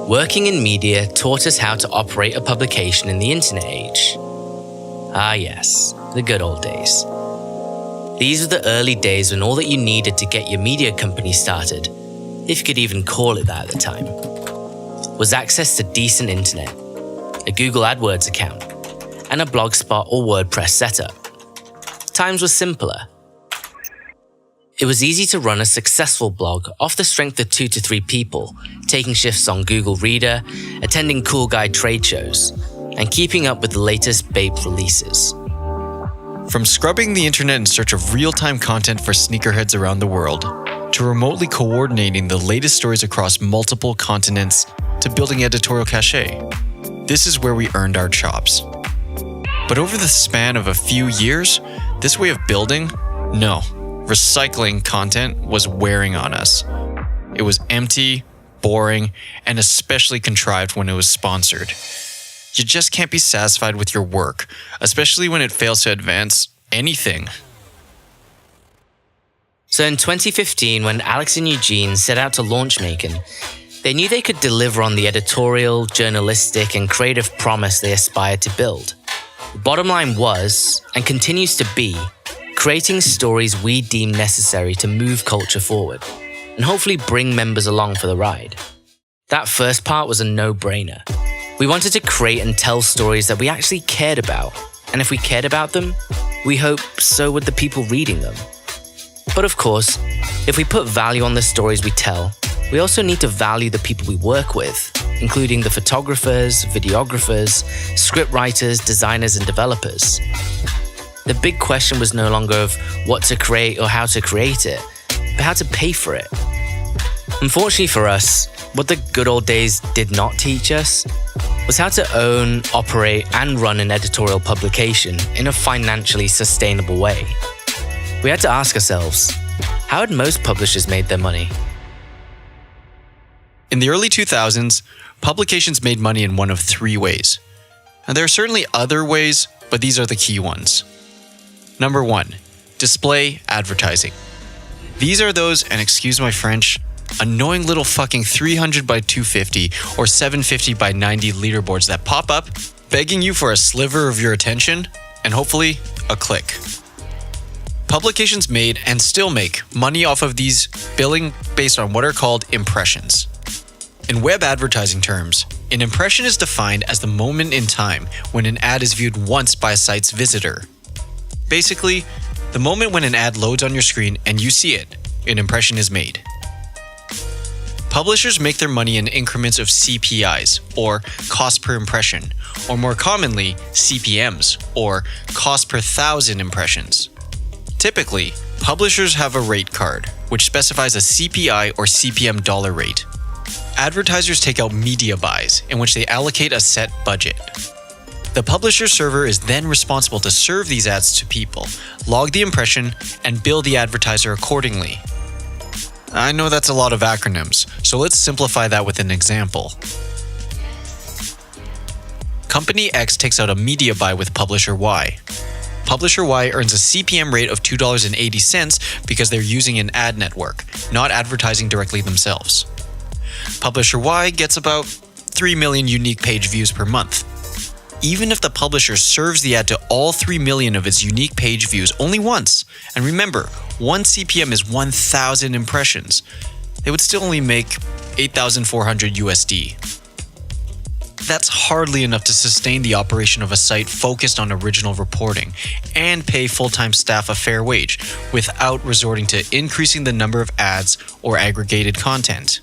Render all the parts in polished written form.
Working in media taught us how to operate a publication in the internet age. Ah yes, the good old days. These were the early days when all that you needed to get your media company started, if you could even call it that at the time, was access to decent internet, a Google AdWords account, and a Blogspot or WordPress setup. Times were simpler. It was easy to run a successful blog off the strength of 2 to 3 people, taking shifts on Google Reader, attending cool guy trade shows, and keeping up with the latest BAPE releases. From scrubbing the internet in search of real-time content for sneakerheads around the world, to remotely coordinating the latest stories across multiple continents, to building editorial cachet, this is where we earned our chops. But over the span of a few years, this way of building, recycling content was wearing on us. It was empty, boring, and especially contrived when it was sponsored. You just can't be satisfied with your work, especially when it fails to advance anything. So in 2015, when Alex and Eugene set out to launch MAEKAN, they knew they could deliver on the editorial, journalistic, and creative promise they aspired to build. The bottom line was, and continues to be, creating stories we deem necessary to move culture forward, and hopefully bring members along for the ride. That first part was a no-brainer. We wanted to create and tell stories that we actually cared about, and if we cared about them, we hope so would the people reading them. But of course, if we put value on the stories we tell, we also need to value the people we work with, including the photographers, videographers, scriptwriters, designers, and developers. The big question was no longer of what to create or how to create it, but how to pay for it. Unfortunately for us, what the good old days did not teach us was how to own, operate, and run an editorial publication in a financially sustainable way. We had to ask ourselves, how had most publishers made their money? In the early 2000s, publications made money in one of 3 ways. Now, there are certainly other ways, but these are the key ones. Number 1, display advertising. These are those, and excuse my French, annoying little fucking 300 by 250 or 750 by 90 leaderboards that pop up, begging you for a sliver of your attention, and hopefully a click. Publications made and still make money off of these, billing based on what are called impressions. In web advertising terms, an impression is defined as the moment in time when an ad is viewed once by a site's visitor. Basically, the moment when an ad loads on your screen and you see it, an impression is made. Publishers make their money in increments of CPIs, or cost per impression, or more commonly, CPMs, or cost per 1,000 impressions. Typically, publishers have a rate card, which specifies a CPI or CPM dollar rate. Advertisers take out media buys, in which they allocate a set budget. The publisher server is then responsible to serve these ads to people, log the impression, and bill the advertiser accordingly. I know that's a lot of acronyms, so let's simplify that with an example. Company X takes out a media buy with Publisher Y. Publisher Y earns a CPM rate of $2.80 because they're using an ad network, not advertising directly themselves. Publisher Y gets about 3 million unique page views per month. Even if the publisher serves the ad to all 3 million of its unique page views only once, and remember, 1 CPM is 1,000 impressions, they would still only make 8,400 USD. That's hardly enough to sustain the operation of a site focused on original reporting and pay full-time staff a fair wage without resorting to increasing the number of ads or aggregated content.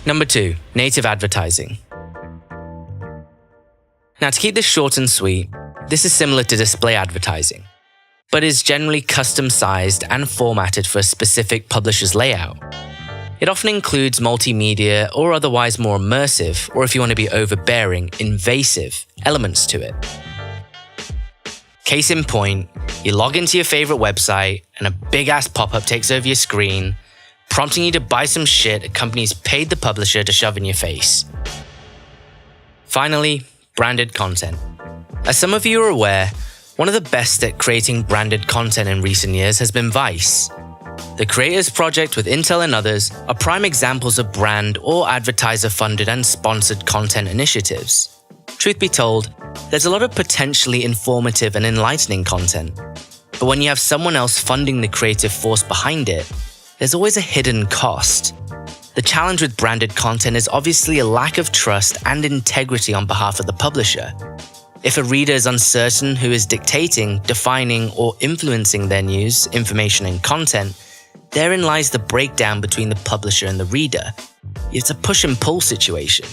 Number 2, native advertising. Now, to keep this short and sweet, this is similar to display advertising, but is generally custom-sized and formatted for a specific publisher's layout. It often includes multimedia or otherwise more immersive, or if you want to be overbearing, invasive elements to it. Case in point, you log into your favorite website and a big-ass pop-up takes over your screen, prompting you to buy some shit a company's paid the publisher to shove in your face. Finally, branded content. As some of you are aware, one of the best at creating branded content in recent years has been Vice. The Creators Project with Intel and others are prime examples of brand or advertiser-funded and sponsored content initiatives. Truth be told, there's a lot of potentially informative and enlightening content. But when you have someone else funding the creative force behind it, there's always a hidden cost. The challenge with branded content is obviously a lack of trust and integrity on behalf of the publisher. If a reader is uncertain who is dictating, defining, or influencing their news, information, and content, therein lies the breakdown between the publisher and the reader. It's a push and pull situation.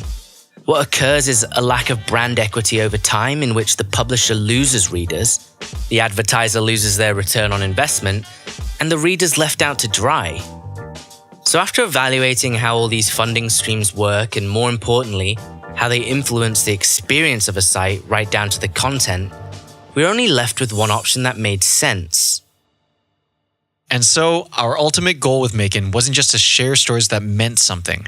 What occurs is a lack of brand equity over time in which the publisher loses readers, the advertiser loses their return on investment, and the reader's left out to dry. So after evaluating how all these funding streams work and more importantly, how they influence the experience of a site right down to the content, we're only left with one option that made sense. And so, our ultimate goal with MAEKAN wasn't just to share stories that meant something.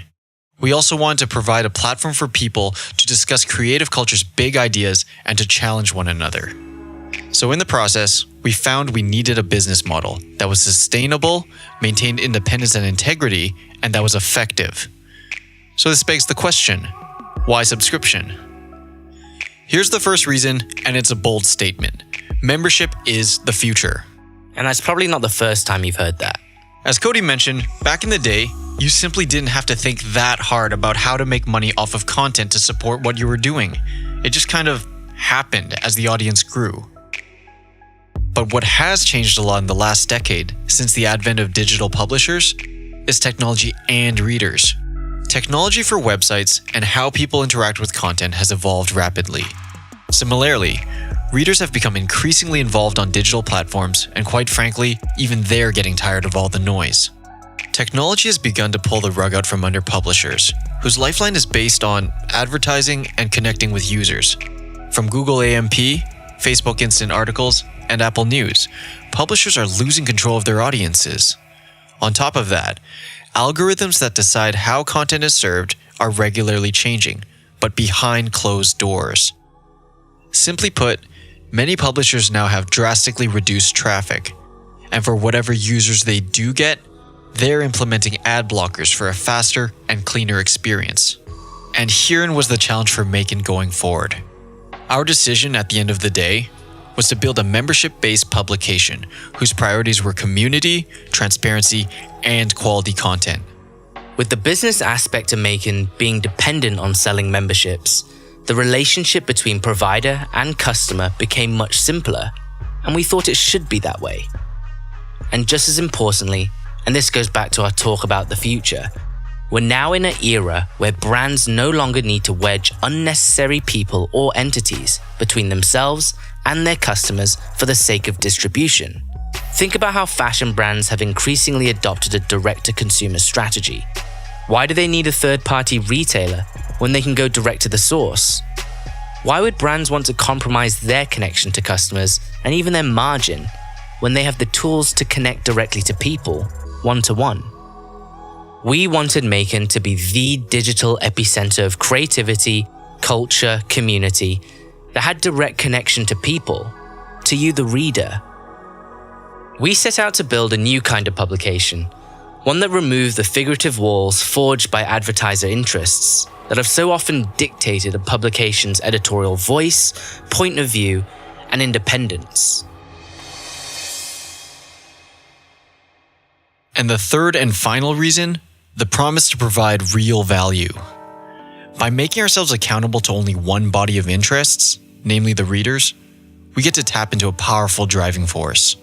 We also wanted to provide a platform for people to discuss creative culture's big ideas and to challenge one another. So in the process, we found we needed a business model that was sustainable, maintained independence and integrity, and that was effective. So this begs the question, why subscription? Here's the first reason, and it's a bold statement. Membership is the future. And that's probably not the first time you've heard that. As Cody mentioned, back in the day, you simply didn't have to think that hard about how to make money off of content to support what you were doing. It just kind of happened as the audience grew. But what has changed a lot in the last decade, since the advent of digital publishers, is technology and readers. Technology for websites and how people interact with content has evolved rapidly. Similarly, readers have become increasingly involved on digital platforms, and quite frankly, even they're getting tired of all the noise. Technology has begun to pull the rug out from under publishers, whose lifeline is based on advertising and connecting with users. From Google AMP, Facebook Instant Articles, and Apple News, publishers are losing control of their audiences. On top of that, algorithms that decide how content is served are regularly changing, but behind closed doors. Simply put, many publishers now have drastically reduced traffic, and for whatever users they do get, they're implementing ad blockers for a faster and cleaner experience. And herein was the challenge for MAEKAN going forward. Our decision at the end of the day was to build a membership-based publication whose priorities were community, transparency, and quality content. With the business aspect to MAEKAN being dependent on selling memberships, the relationship between provider and customer became much simpler, and we thought it should be that way. And just as importantly, and this goes back to our talk about the future, we're now in an era where brands no longer need to wedge unnecessary people or entities between themselves and their customers for the sake of distribution. Think about how fashion brands have increasingly adopted a direct-to-consumer strategy. Why do they need a third-party retailer when they can go direct to the source? Why would brands want to compromise their connection to customers and even their margin when they have the tools to connect directly to people, one-to-one? We wanted MAEKAN to be the digital epicenter of creativity, culture, community that had direct connection to people, to you the reader. We set out to build a new kind of publication, one that removed the figurative walls forged by advertiser interests that have so often dictated a publication's editorial voice, point of view, and independence. And the third and final reason, the promise to provide real value. By making ourselves accountable to only one body of interests, namely the readers, we get to tap into a powerful driving force.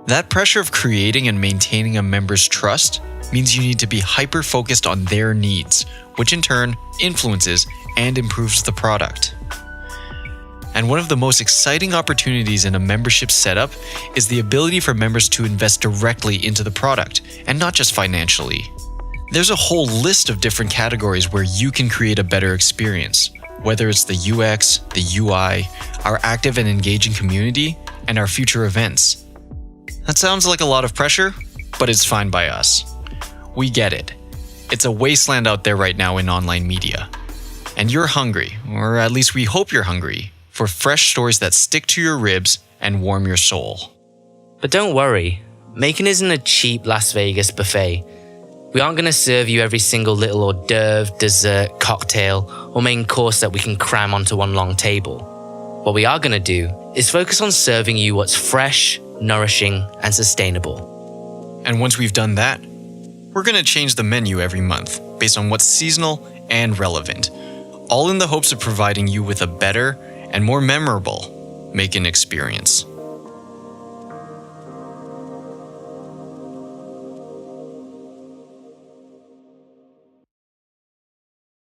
That pressure of creating and maintaining a member's trust means you need to be hyper-focused on their needs, which in turn influences and improves the product. And one of the most exciting opportunities in a membership setup is the ability for members to invest directly into the product, and not just financially. There's a whole list of different categories where you can create a better experience, whether it's the UX, the UI, our active and engaging community, and our future events. That sounds like a lot of pressure, but it's fine by us. We get it. It's a wasteland out there right now in online media. And you're hungry, or at least we hope you're hungry, for fresh stories that stick to your ribs and warm your soul. But don't worry, MAEKAN isn't a cheap Las Vegas buffet. We aren't going to serve you every single little hors d'oeuvre, dessert, cocktail, or main course that we can cram onto one long table. What we are going to do is focus on serving you what's fresh, nourishing, and sustainable. And once we've done that, we're going to change the menu every month based on what's seasonal and relevant, all in the hopes of providing you with a better and more memorable MAEKAN experience.